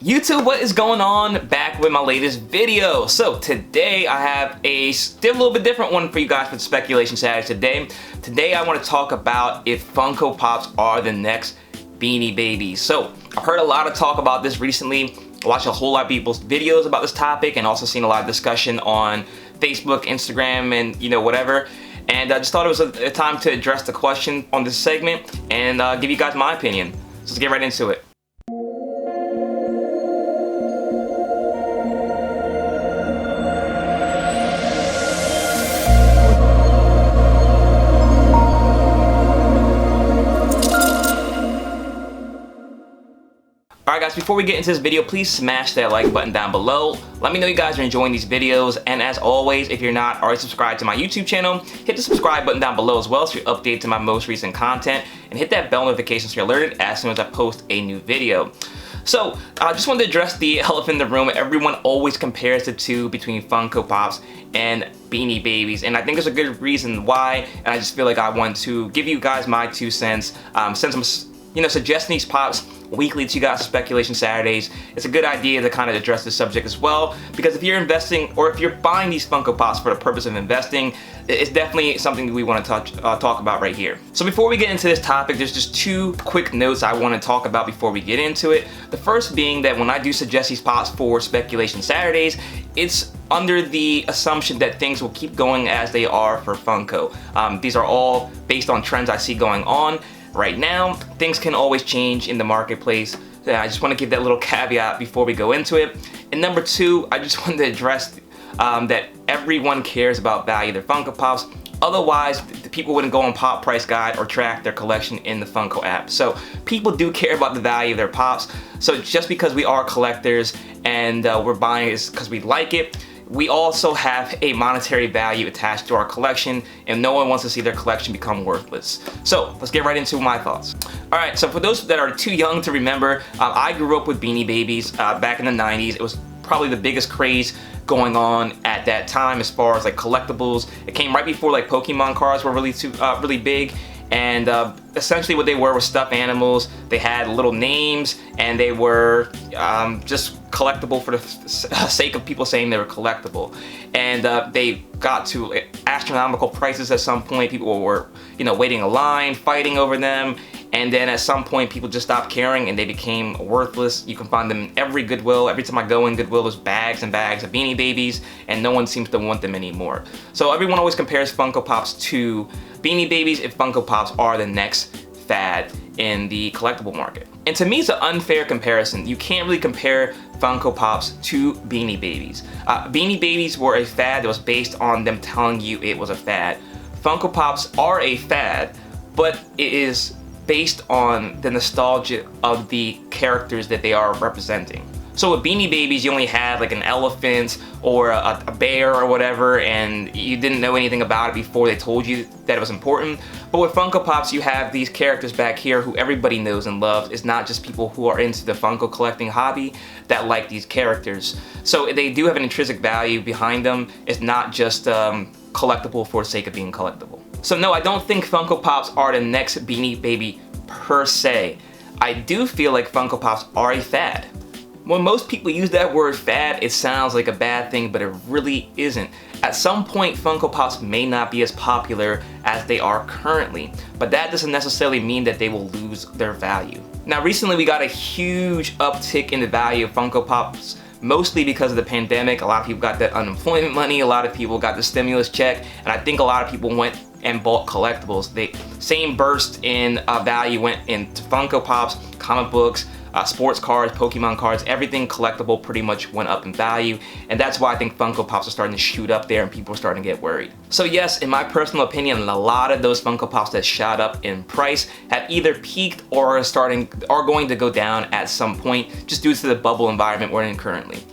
YouTube, what is going on? Back with my latest video. So today I have a still a little bit different one for you guys for Speculation Saturday. Today I want to talk about if Funko Pops are the next Beanie Babies. So I've heard a lot of talk about this recently. I watched a whole lot of people's videos about this topic and also seen a lot of discussion on Facebook, Instagram, and whatever. And I just thought it was a time to address the question on this segment and give you guys my opinion. So let's get right into it. Alright guys, before we get into this video, please smash that like button down below. Let me know you guys are enjoying these videos, and as always, if you're not already subscribed to my YouTube channel, hit the subscribe button down below as well so you're updated to my most recent content, and hit that bell notification so you're alerted as soon as I post a new video. So, I just wanted to address the elephant in the room. Everyone always compares the two between Funko Pops and Beanie Babies, and I think there's a good reason why, and I just feel like I want to give you guys my 2 cents. Since I'm suggesting these pops weekly to you guys for Speculation Saturdays, it's a good idea to kind of address this subject as well, because if you're investing or if you're buying these Funko Pops for the purpose of investing, it's definitely something that we want to talk about right here. So before we get into this topic, there's just 2 quick notes I want to talk about before we get into it. The first being that when I do suggest these pops for Speculation Saturdays, it's under the assumption that things will keep going as they are for Funko. These are all based on trends I see going on right now. Things can always change in the marketplace. I just want to give that little caveat before we go into it. And number 2, I just wanted to address that everyone cares about value of their Funko Pops. Otherwise, the people wouldn't go on Pop Price Guide or track their collection in the Funko app. So people do care about the value of their Pops. So just because we are collectors and we're buying it because we like it, we also have a monetary value attached to our collection, and no one wants to see their collection become worthless. So let's get right into my thoughts. Alright, so for those that are too young to remember, I grew up with Beanie Babies back in the 90s. It was probably the biggest craze going on at that time as far as like collectibles. It came right before like Pokemon cards were really big. And essentially what they were was stuffed animals. They had little names, and they were just collectible for the sake of people saying they were collectible. And they got to astronomical prices at some point. People were, waiting in line, fighting over them. And then at some point, people just stopped caring and they became worthless. You can find them in every Goodwill. Every time I go in Goodwill, there's bags and bags of Beanie Babies, and no one seems to want them anymore. So everyone always compares Funko Pops to Beanie Babies if Funko Pops are the next fad in the collectible market. And to me, it's an unfair comparison. You can't really compare Funko Pops to Beanie Babies. Beanie Babies were a fad that was based on them telling you it was a fad. Funko Pops are a fad, but it is based on the nostalgia of the characters that they are representing. So with Beanie Babies, you only had like an elephant or a bear or whatever, and you didn't know anything about it before they told you that it was important. But with Funko Pops, you have these characters back here who everybody knows and loves. It's not just people who are into the Funko collecting hobby that like these characters. So they do have an intrinsic value behind them. It's not just collectible for the sake of being collectible. So no, I don't think Funko Pops are the next Beanie Baby per se. I do feel like Funko Pops are a fad. When most people use that word fad, it sounds like a bad thing, but it really isn't. At some point, Funko Pops may not be as popular as they are currently, but that doesn't necessarily mean that they will lose their value. Now, recently we got a huge uptick in the value of Funko Pops, mostly because of the pandemic. A lot of people got that unemployment money, a lot of people got the stimulus check, and I think a lot of people went and bought collectibles. The same burst in value went into Funko Pops, comic books, sports cards, Pokemon cards, everything collectible pretty much went up in value, and that's why I think Funko Pops are starting to shoot up there and people are starting to get worried. So yes, in my personal opinion, a lot of those Funko Pops that shot up in price have either peaked or are going to go down at some point, just due to the bubble environment we're in currently.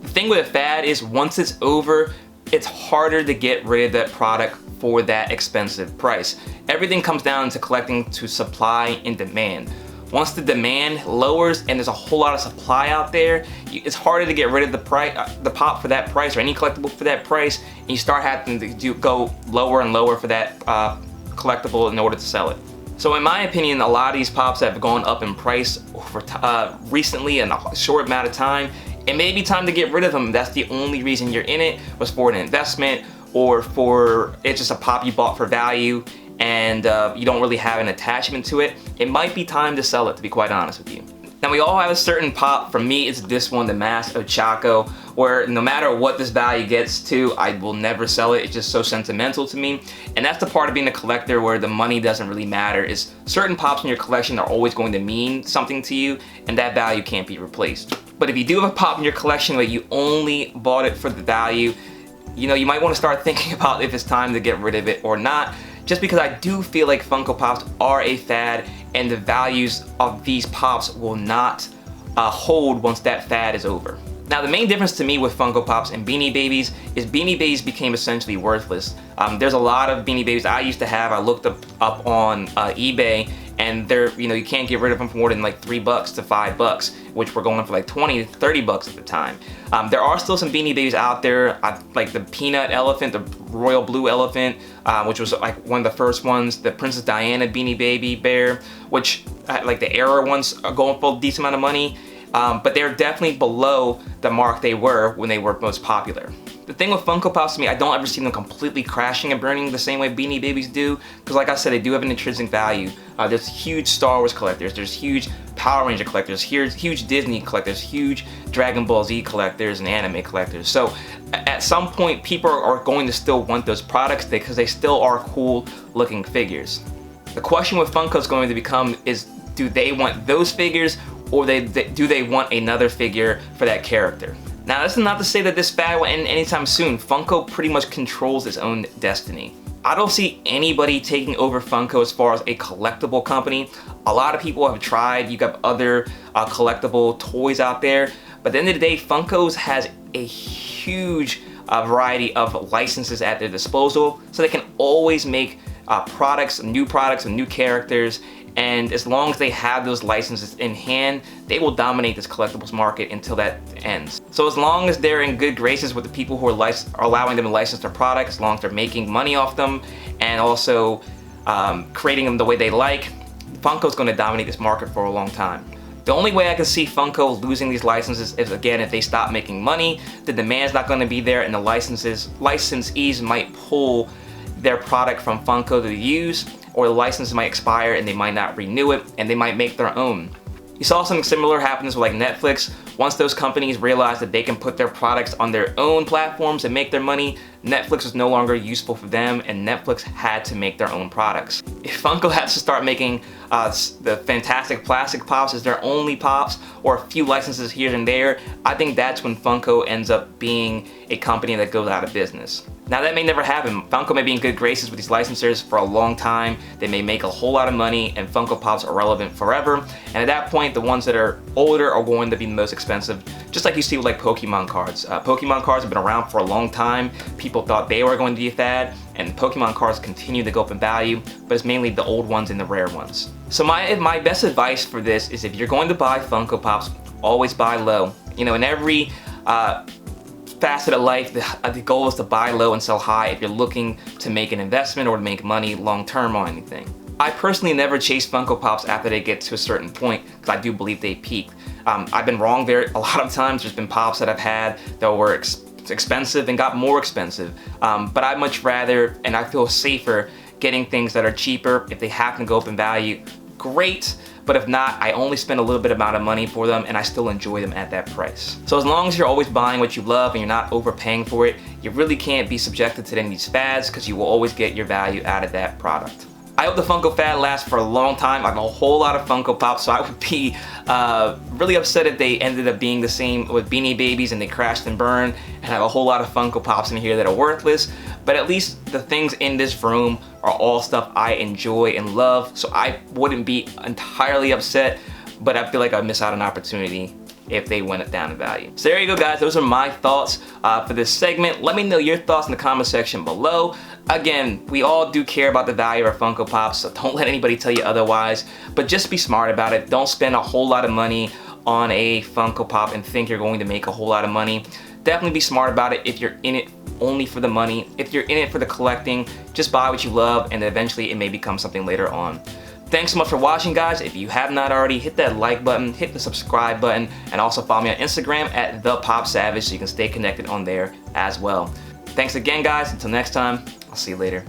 The thing with a fad is once it's over, it's harder to get rid of that product for that expensive price. Everything comes down to collecting to supply and demand. Once the demand lowers and there's a whole lot of supply out there, it's harder to get rid of the pop for that price or any collectible for that price, and you start having to go lower and lower for that collectible in order to sell it. So in my opinion, a lot of these Pops have gone up in price over recently in a short amount of time. It may be time to get rid of them. That's the only reason you're in it, was for an investment, or for it's just a Pop you bought for value and you don't really have an attachment to it. It might be time to sell it, to be quite honest with you. Now we all have a certain Pop. For me, it's this one, the Mask of Choco, where no matter what this value gets to, I will never sell it. It's just so sentimental to me. And that's the part of being a collector where the money doesn't really matter, is certain Pops in your collection are always going to mean something to you, and that value can't be replaced. But if you do have a Pop in your collection where you only bought it for the value, you know, you might want to start thinking about if it's time to get rid of it or not, just because I do feel like Funko Pops are a fad, and the values of these Pops will not hold once that fad is over. Now the main difference to me with Funko Pops and Beanie Babies is Beanie Babies became essentially worthless. There's a lot of Beanie Babies I used to have. I looked up on eBay, and they're, you know, you can't get rid of them for more than like $3 to $5, which were going for like 20 to 30 bucks at the time. There are still some Beanie Babies out there, like the Peanut Elephant, the Royal Blue Elephant, which was like one of the first ones, the Princess Diana Beanie Baby Bear, which like the era ones are going for a decent amount of money. But they're definitely below the mark they were when they were most popular. The thing with Funko Pops to me, I don't ever see them completely crashing and burning the same way Beanie Babies do, because like I said, they do have an intrinsic value. There's huge Star Wars collectors, there's huge Power Ranger collectors, huge Disney collectors, huge Dragon Ball Z collectors, and anime collectors. So at some point, people are going to still want those products because they still are cool looking figures. The question with Funko is going to become is, do they want those figures, or do they want another figure for that character? Now, this is not to say that this fad will end anytime soon. Funko pretty much controls its own destiny. I don't see anybody taking over Funko as far as a collectible company. A lot of people have tried. You got other collectible toys out there, but at the end of the day, Funko's has a huge variety of licenses at their disposal, so they can always make products, and new characters. And as long as they have those licenses in hand, they will dominate this collectibles market until that ends. So as long as they're in good graces with the people who are allowing them to license their products, as long as they're making money off them, and also creating them the way they like, Funko's going to dominate this market for a long time. The only way I can see Funko losing these licenses is, again, if they stop making money, the demand's not going to be there, and the licensees might pull their product from Funko to use, or the license might expire and they might not renew it, and they might make their own. You saw something similar happens with like Netflix. Once those companies realized that they can put their products on their own platforms and make their money, Netflix was no longer useful for them, and Netflix had to make their own products. If Funko has to start making the Fantastic Plastic Pops as their only Pops, or a few licenses here and there, I think that's when Funko ends up being a company that goes out of business. Now that may never happen. Funko may be in good graces with these licensors for a long time. They may make a whole lot of money, and Funko Pops are relevant forever. And at that point, the ones that are older are going to be the most expensive, just like you see with like Pokemon cards. Pokemon cards have been around for a long time. People thought they were going to be a fad, and Pokemon cards continue to go up in value, but it's mainly the old ones and the rare ones. So my best advice for this is, if you're going to buy Funko Pops, always buy low. You know, in every facet of life, the goal is to buy low and sell high if you're looking to make an investment or to make money long term on anything. I personally never chase Funko Pops after they get to a certain point, because I do believe they peak. I've been wrong there a lot of times. There's been Pops that I've had that were expensive and got more expensive, but I'd much rather, and I feel safer, getting things that are cheaper. If they happen to go up in value, great. But if not, I only spend a little bit amount of money for them, and I still enjoy them at that price. So as long as you're always buying what you love and you're not overpaying for it, you really can't be subjected to any of these fads, because you will always get your value out of that product. I hope the Funko fad lasts for a long time. I have a whole lot of Funko Pops, so I would be really upset if they ended up being the same with Beanie Babies and they crashed and burned, and have a whole lot of Funko Pops in here that are worthless. But at least the things in this room are all stuff I enjoy and love, so I wouldn't be entirely upset, but I feel like I'd miss out on an opportunity if they went down in value. So there you go, guys. Those are my thoughts for this segment. Let me know your thoughts in the comment section below. Again, we all do care about the value of our Funko Pops, so don't let anybody tell you otherwise, but just be smart about it. Don't spend a whole lot of money on a Funko Pop and think you're going to make a whole lot of money. Definitely be smart about it. If you're in it only for the money, if you're in it for the collecting, just buy what you love, and eventually it may become something later on. Thanks so much for watching, guys. If you have not already, hit that like button, hit the subscribe button, and also follow me on Instagram at ThePopSavage so you can stay connected on there as well. Thanks again, guys. Until next time, I'll see you later.